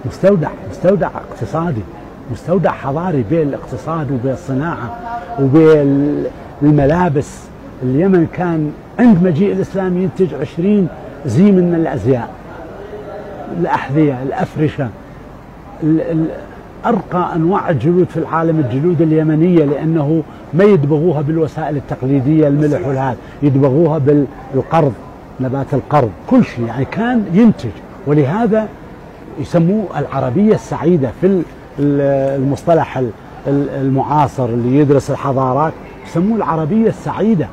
مستودع اقتصادي، مستودع حضاري بين الاقتصاد وبين الصناعة وبين الملابس. اليمن كان عند مجيء الإسلام ينتج 20 زي من الأزياء، الأحذية، الأفرشة، أرقى أنواع الجلود في العالم الجلود اليمنية، لأنه ما يدبغوها بالوسائل التقليدية الملح والهذا، يدبغوها بالقرض، نبات القرض، كل شيء يعني كان ينتج. ولهذا يسموه العربية السعيدة في المصطلح المعاصر اللي يدرس الحضارات، يسموه العربية السعيدة.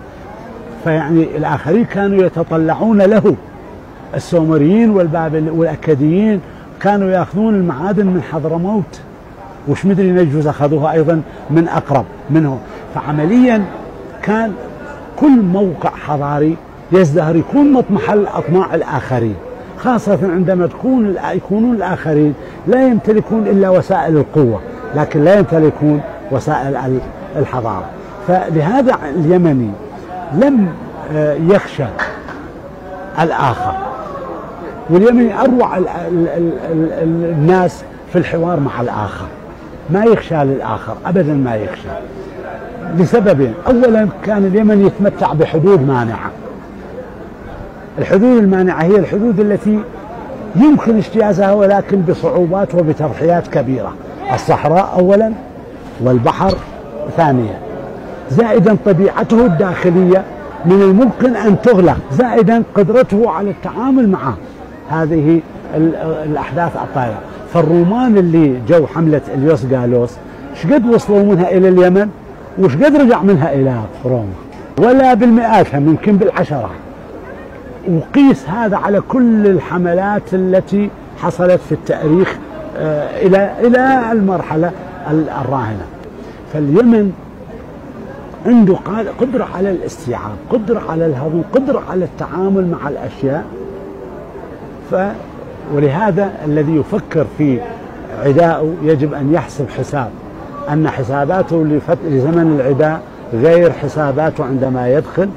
فيعني الآخرين كانوا يتطلعون له، السومريين والأكاديين كانوا يأخذون المعادن من حضرموت، وش مدري نجوز أخذوها أيضا من أقرب منه. فعمليا كان كل موقع حضاري يزدهر يكون مطمح أطماع الآخرين، خاصة عندما يكونون الآخرين لا يمتلكون إلا وسائل القوة، لكن لا يمتلكون وسائل الحضارة. فلهذا اليمني لم يخشى الآخر، واليمني أروع الناس في الحوار مع الآخر، ما يخشى للآخر أبدا، ما يخشى لسببين. أولا كان اليمن يتمتع بحدود مانعة. الحدود المانعة هي الحدود التي يمكن اجتيازها ولكن بصعوبات وبتضحيات كبيرة، الصحراء أولا والبحر ثانيا، زائدا طبيعته الداخلية من الممكن أن تغلق، زائدا قدرته على التعامل مع هذه الأحداث الطائرة. فالرومان اللي جو حملة اليوس-غالوس شقد وصلوا منها إلى اليمن وشقد رجع منها إلى روما، ولا بالمئات، يمكن بالعشرات. وقيس هذا على كل الحملات التي حصلت في التاريخ إلى المرحلة الراهنة. فاليمن عنده قدرة على الاستيعاب، قدرة على الهضم، قدرة على التعامل مع الأشياء. ولهذا الذي يفكر في عدائه يجب أن يحسب حساب أن حساباته لزمن العداء غير حساباته عندما يدخل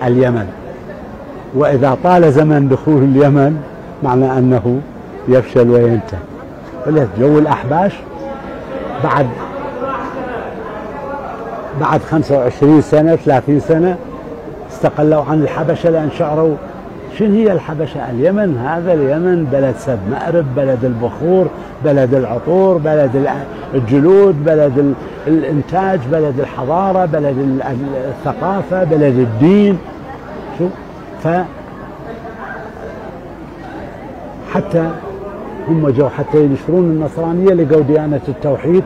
اليمن. وإذا طال زمن دخول اليمن معنى أنه يفشل وينتهي. ولهذا جو الأحباش بعد 25 سنة 30 سنة استقلوا عن الحبشة، لأن شعروا شنو هي الحبشة؟ اليمن، هذا اليمن بلد سب مأرب، بلد البخور، بلد العطور، بلد الجلود، بلد الإنتاج، بلد الحضارة، بلد الثقافة، بلد الدين. شو حتى هم جو حتى ينشرون النصرانية لقوا ديانة التوحيد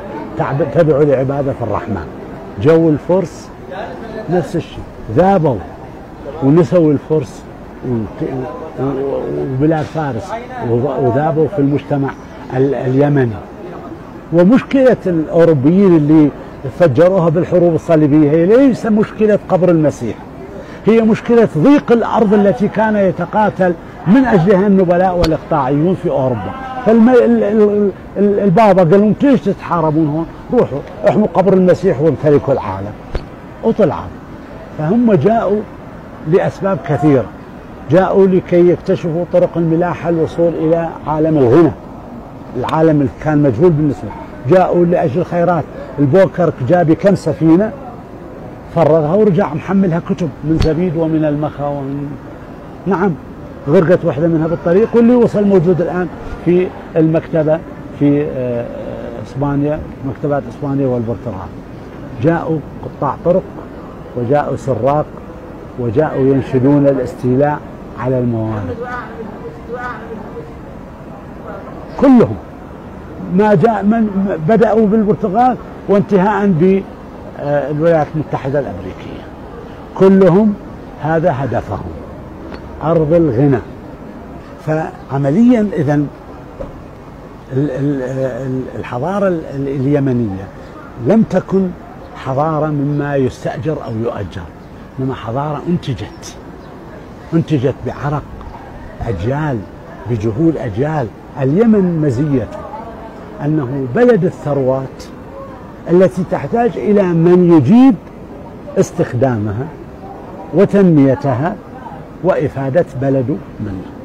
تدعو لعبادة الرحمن. جو الفرس نفس الشيء، ذابوا ونسوا الفرس وبلاد فارس وذابوا في المجتمع اليمني. ومشكلة الأوروبيين اللي فجروها بالحروب الصليبية هي ليس مشكلة قبر المسيح، هي مشكلة ضيق الأرض التي كان يتقاتل من أجلها النبلاء والإقطاعيون في أوروبا. فالبابا قال لهم ليش تتحاربون هون؟ روحوا احموا قبر المسيح وامتلكوا العالم، وطلعوا. فهم جاءوا لأسباب كثيرة، جاءوا لكي يكتشفوا طرق الملاحة الوصول إلى عالم الغنى، العالم اللي كان مجهول بالنسبة. جاءوا لأجل الخيرات، البوكرك جاء بكم سفينة فرغها ورجع محملها كتب من زبيد ومن المخا نعم، غرقت واحدة منها بالطريق، واللي وصل موجود الآن في المكتبة في إسبانيا، مكتبات إسبانيا والبرتغال. جاءوا قطاع طرق، وجاءوا سراق، وجاءوا ينشدون الاستيلاء على الموانئ. كلهم ما جاء من بدأوا بالبرتغال وانتهاء بالولايات المتحدة الأمريكية، كلهم هذا هدفهم، أرض الغنى. فعمليا إذن الحضارة اليمنية لم تكن حضارة مما يستأجر أو يؤجر، إنما حضارة أنتجت بعرق أجيال، بجهود أجيال. اليمن مزيته أنه بلد الثروات التي تحتاج إلى من يجيد استخدامها وتنميتها وإفادة بلده منها.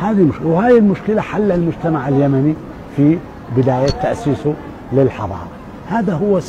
هذه مشكلة، وهذه المشكلة حل المجتمع اليمني في بداية تأسيسه للحضارة. هذا هو